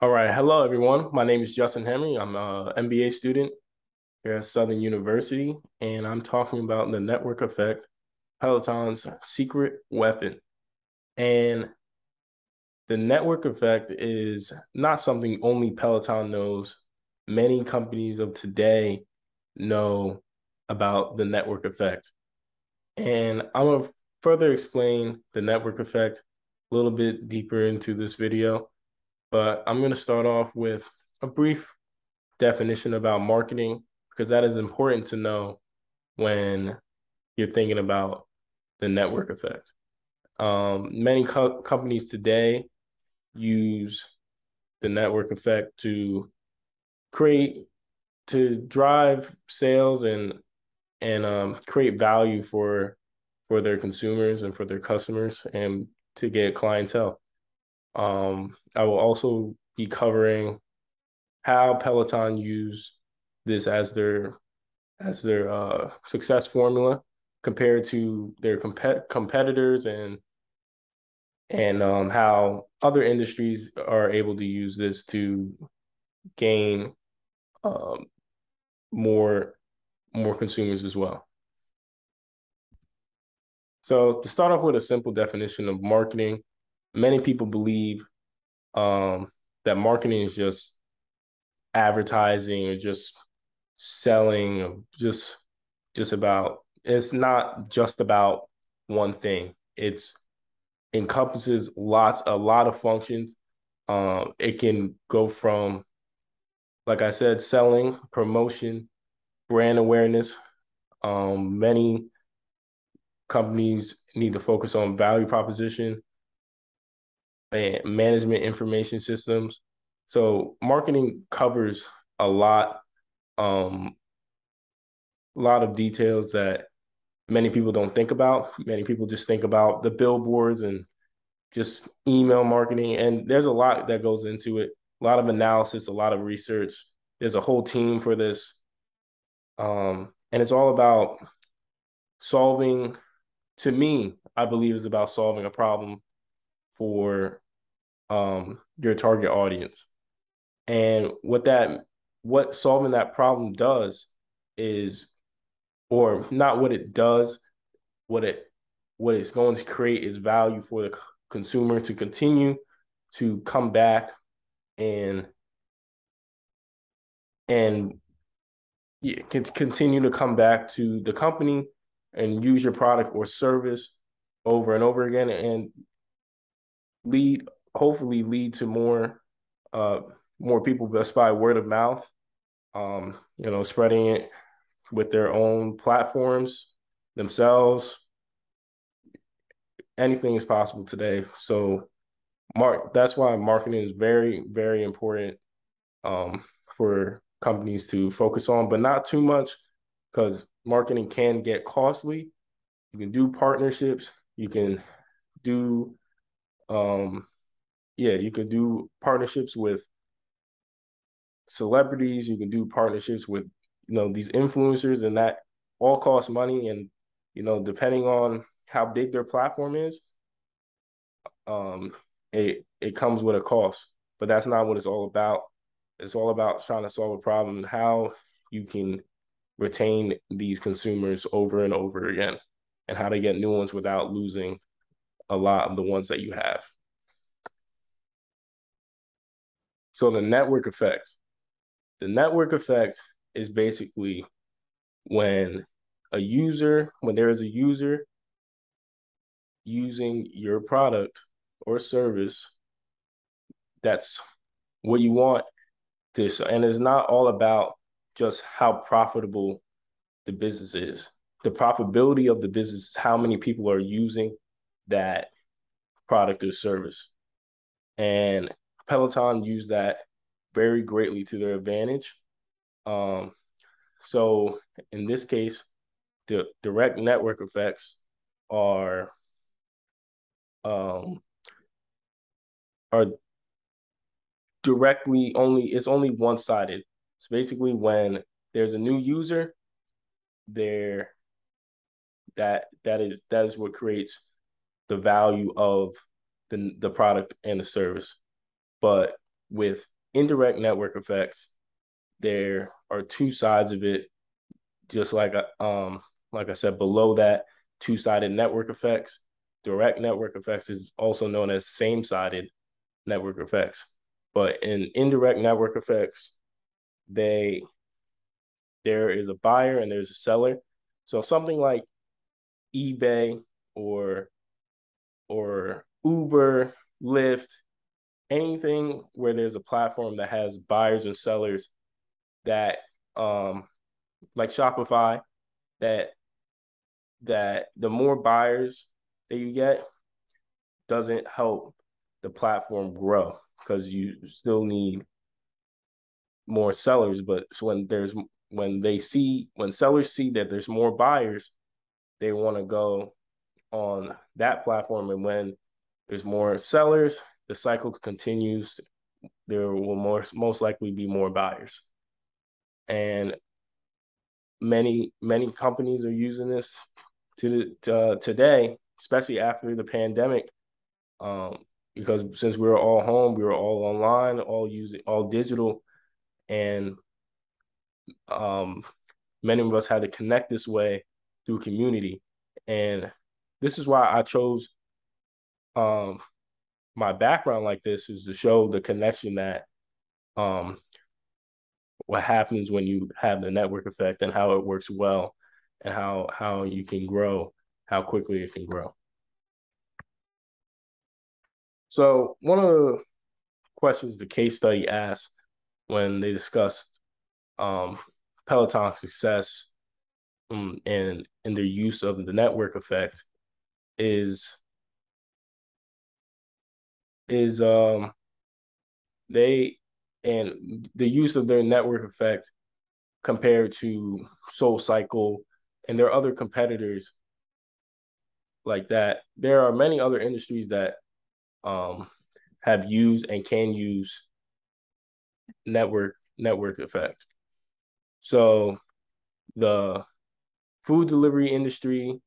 All right. Hello, everyone. My name is Justin Henry. I'm an MBA student here at Southern University, and I'm talking about the network effect, Peloton's secret weapon. And the network effect is not something only Peloton knows. Many companies of today know about the network effect. And I'm going to further explain the network effect a little bit deeper into this video, but I'm going to start off with a brief definition about marketing because that is important to know when you're thinking about the network effect. Many companies today use the network effect to create to drive sales and create value for their consumers and for their customers and to get clientele. I will also be covering how Peloton use this as their success formula compared to their competitors and how other industries are able to use this to gain um, more more consumers as well. So to start off with a simple definition of marketing, many people believe that marketing is just advertising or just selling or just about it's not just about one thing. It's encompasses a lot of functions. It can go from, like I said, selling, promotion, brand awareness. Many companies need to focus on value proposition and management information systems. So marketing covers a um, lot of details that many people don't think about. Many people just think about the billboards and just email marketing. And there's a lot that goes into it, a lot of analysis, a lot of research. There's a whole team for this. And it's all about solving, to me, I believe is about solving a problem for your target audience. And what solving that problem does is, or not what it does, what it what it's going to create is value for the consumer to continue to come back and and yeah, continue to come back to the company and use your product or service over and over again and lead hopefully lead to uh more people just by word of mouth, spreading it with their own platforms themselves. Anything is possible today. So that's why marketing is very, very important um, for companies to focus on, but not too much because marketing can get costly. You can do partnerships. You can do, um, yeah, you can do partnerships with celebrities. You can do partnerships with, these influencers, and that all costs money. And, depending on how big their platform is, um, it comes with a cost. But that's not what it's all about. It's all about trying to solve a problem, how you can retain these consumers over and over again, and how to get new ones without losing a lot of the ones that you have. So the network effect. The network effect is basically when when there is a user using your product or service, that's what you want this. And it's not all about just how profitable the business is. The profitability of the business is how many people are using that product or service. And Peloton used that very greatly to their advantage. Um, so in this case, the direct network effects are um, are directly only it's only one sided. It's basically when there's a new user, there that is what creates the value of the product and the service. But with indirect network effects, there are two sides of it. Just like I said, below that, two-sided network effects. Direct network effects is also known as same-sided network effects. But in indirect network effects, there is a buyer and there's a seller. So something like eBay or Uber, Lyft, anything where there's a platform that has buyers and sellers that like Shopify, that the more buyers that you get doesn't help the platform grow, because you still need more sellers. But when sellers see that there's more buyers, they want to go on that platform. And when there's more sellers, the cycle continues. There will most likely be more buyers. And many companies are using this today, especially after the pandemic, because since we were all home, we were all online, all digital, and many of us had to connect this way through community. And this is why I chose my background like this, is to show the connection that what happens when you have the network effect and how it works well, and how you can grow, how quickly it can grow. So one of the questions the case study asked when they discussed Peloton's success and their use of the network effect is they and the use of their network effect compared to SoulCycle and their other competitors like that. There are many other industries that have used and can use network effect. So the food delivery industry,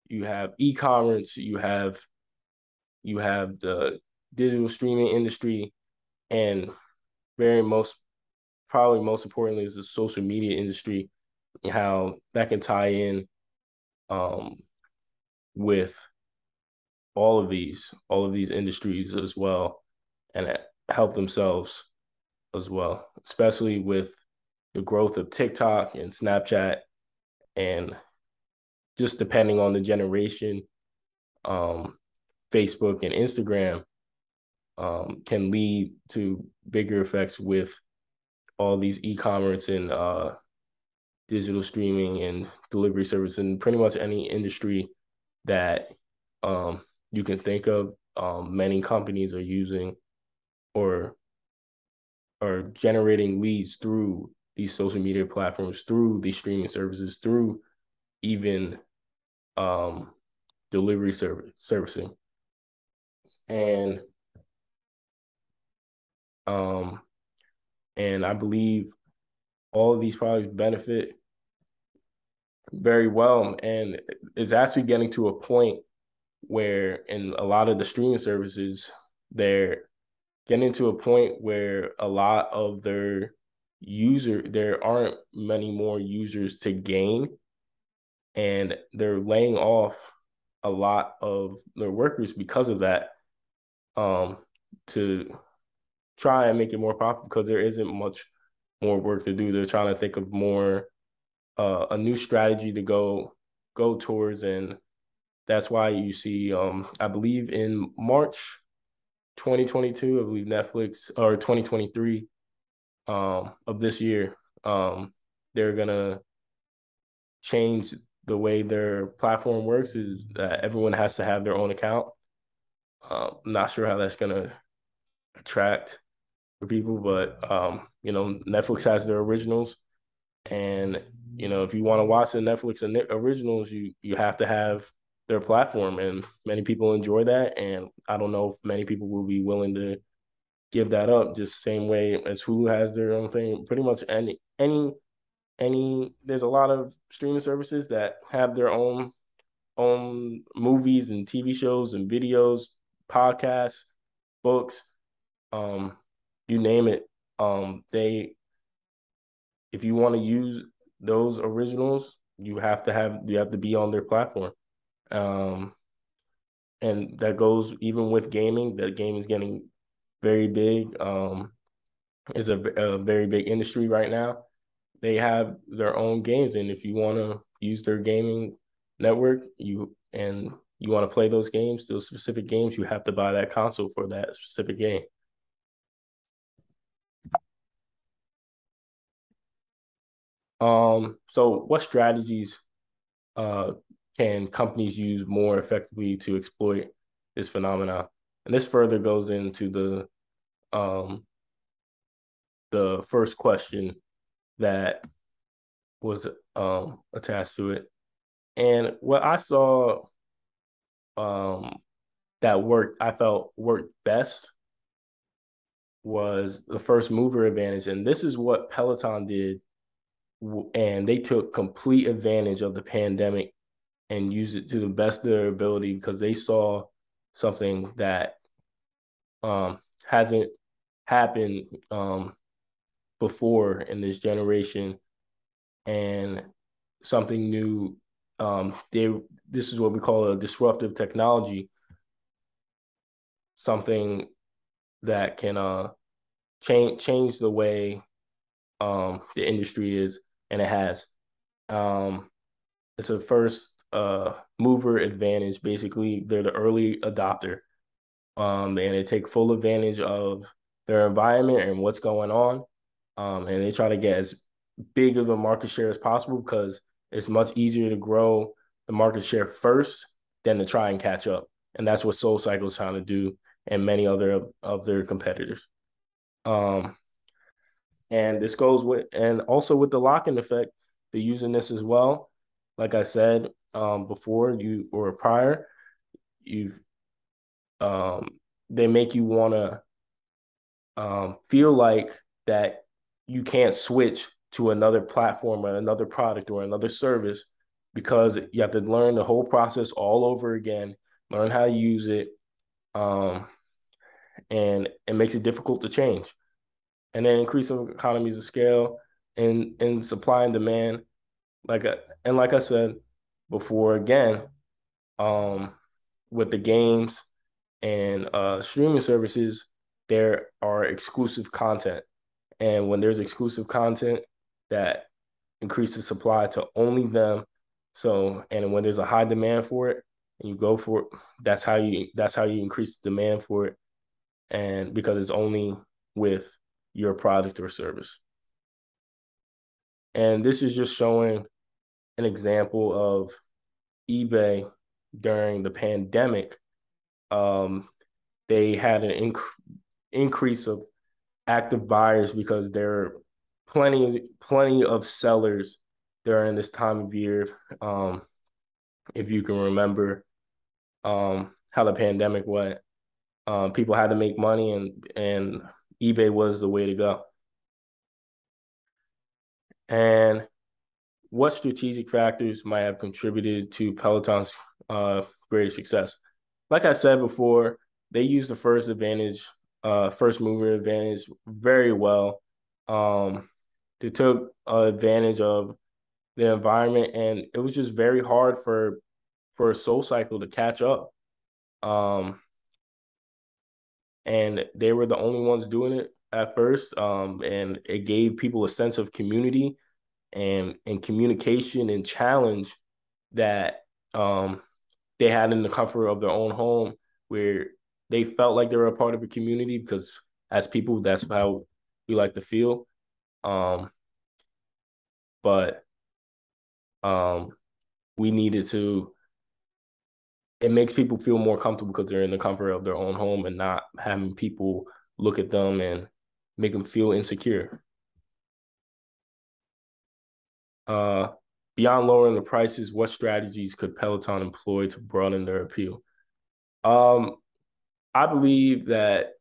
you have e-commerce, you have the digital streaming industry, and probably most importantly is the social media industry, and how that can tie in with all of these industries as well, and help themselves as well, especially with the growth of TikTok and Snapchat, and just depending on the generation, Facebook and Instagram can lead to bigger effects with all these e-commerce and digital streaming and delivery service, and pretty much any industry that you can think of. Many companies are using or are generating leads through these social media platforms, through these streaming services, through even delivery servicing. And I believe all of these products benefit very well, and it's actually getting to a point where in a lot of the streaming services, they're getting to a point where a lot of there aren't many more users to gain, and they're laying off a lot of their workers because of that, to try and make it more profitable, because there isn't much more work to do. They're trying to think of more a new strategy to go towards, and that's why you see I believe in March 2022, I believe Netflix, or 2023 of this year, they're gonna change the way their platform works, is that everyone has to have their own account. I'm not sure how that's gonna attract for people, but Netflix has their originals, and if you want to watch the Netflix originals, you have to have their platform, and many people enjoy that, and I don't know if many people will be willing to give that up, just the same way as Hulu has their own thing. Pretty much any there's a lot of streaming services that have their own movies and TV shows and videos, podcasts, books, you name it. They if you want to use those originals, you have to be on their platform. Um, and that goes even with gaming. The game is getting very big. Is a very big industry right now. They have their own games, and if you want to use their gaming network, you want to play those games, those specific games, you have to buy that console for that specific game. So what strategies uh, can companies use more effectively to exploit this phenomenon? And this further goes into the first question that was attached to it. And what I saw um, I felt worked best was the first mover advantage. And this is what Peloton did. And they took complete advantage of the pandemic and used it to the best of their ability because they saw something that hasn't happened before in this generation and something new. This is what we call a disruptive technology, something that can change the way the industry is, and it has. Um, it's a first mover advantage. Basically, they're the early adopter, and they take full advantage of their environment and what's going on, and they try to get as big of a market share as possible because it's much easier to grow the market share first than to try and catch up, and that's what SoulCycle is trying to do, and many other of their competitors. Um, and this goes with, and also with the lock-in effect, they're using this as well. Like I said before, you or prior, you've um, they make you want to feel like that you can't switch to another platform or another product or another service because you have to learn the whole process all over again, learn how to use it, um, and it makes it difficult to change. And then increasing economies of scale and supply and demand. Like I said before, again, um, with the games and streaming services, there are exclusive content. And when there's exclusive content, that increases supply to only them. So, and when there's a high demand for it, and you go for it, that's how you increase the demand for it, and because it's only with your product or service. And this is just showing an example of eBay during the pandemic. Um, they had an increase of active buyers because there are plenty of sellers during this time of year. If you can remember how the pandemic went, people had to make money, and eBay was the way to go. And what strategic factors might have contributed to Peloton's greater success? Like I said before, they used the first mover advantage very well. They took advantage of the environment, and it was just very hard for SoulCycle to catch up. Um, and they were the only ones doing it at first, and it gave people a sense of community and communication and challenge that they had in the comfort of their own home, where they felt like they were a part of a community because as people, that's how we like to feel. Um, but um, we needed to. It makes people feel more comfortable because they're in the comfort of their own home and not having people look at them and make them feel insecure. Uh, Beyond lowering the prices, what strategies could Peloton employ to broaden their appeal? Um, I believe that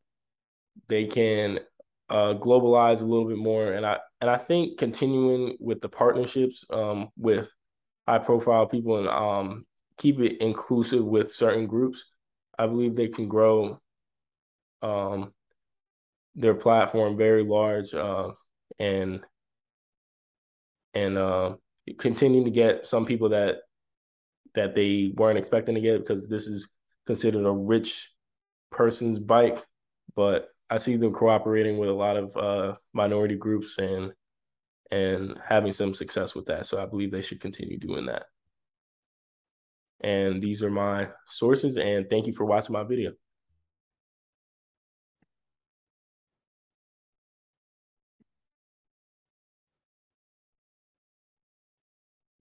they can globalize a little bit more, and I think continuing with the partnerships with high profile people and keep it inclusive with certain groups. I believe they can grow um, their platform very large, and and continue to get some people that they weren't expecting to get, because this is considered a rich person's bike. But I see them cooperating with a lot of minority groups and having some success with that. So I believe they should continue doing that. And these are my sources. And thank you for watching my video.